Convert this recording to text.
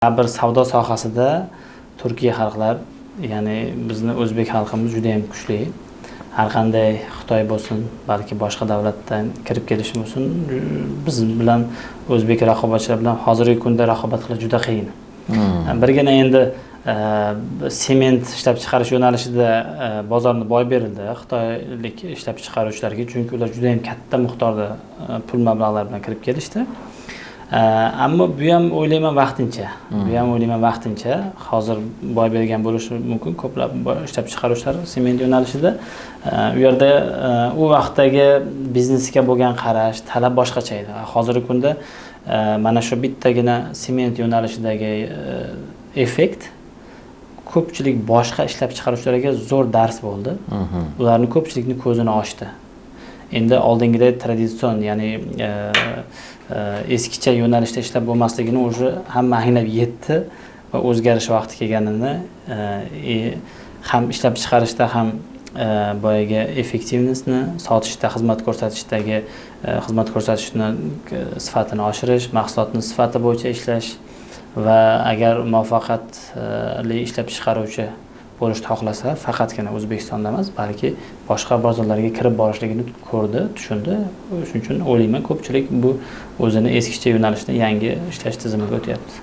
Bir savdo sohasida Turkiya xalqlar, ya'ni bizni o'zbek xalqimiz juda ham kuchli. Har qanday Xitoy bo'lsin, balki boshqa davlatdan kirib kelishi bo'lsin, biz bilan o'zbek raqobatchilar bilan hozirgi kunda raqobat qilish juda qiyin. Birgina endi sement ishlab chiqarish yo'nalishida bozorni boy berildi xitoylik ishlab chiqaruvchilarga, chunki ular juda ham katta miqdorda pul mablag'lar bilan kirib kelishdi. Ammo bu ham o'ylayman vaqtincha. Hozir boy bergan bo'lishi mumkin ko'plab ishlab chiqaruvchilar sement yo'nalishida. U yerda u vaqtdagi biznesga bo'lgan qarash, talab boshqacha edi. Hozirgi kunda mana shu bittagina sement yo'nalishidagi effekt ko'pchilik boshqa ishlab chiqaruvchilarga zo'r dars bo'ldi. Ularni ko'pchilikni ko'zini ochdi. Endi oldingidek traditsion, ya'ni eskicha yo'nalishda ishlab bo'lmasligini o'zi hamma anglab yetdi va o'zgarish vaqti kelganini ham ishlab chiqarishda ham boyaga effektivnessni, sotishda, xizmat ko'rsatishni sifatini oshirish, mahsulotni sifati bo'yicha ishlash va agar muvaffaqiyatli ishlab chiqaruvchi bo'lishni xohlasa, faqatgina O'zbekistonda emas, balki boshqa bozorlarga kirib borishligini ko'rdi, tushundi. Shuning uchun o'ylayman, ko'pchilik bu o'zini eskicha yo'nalishdan yangi ishlash tizimiga o'tyapti.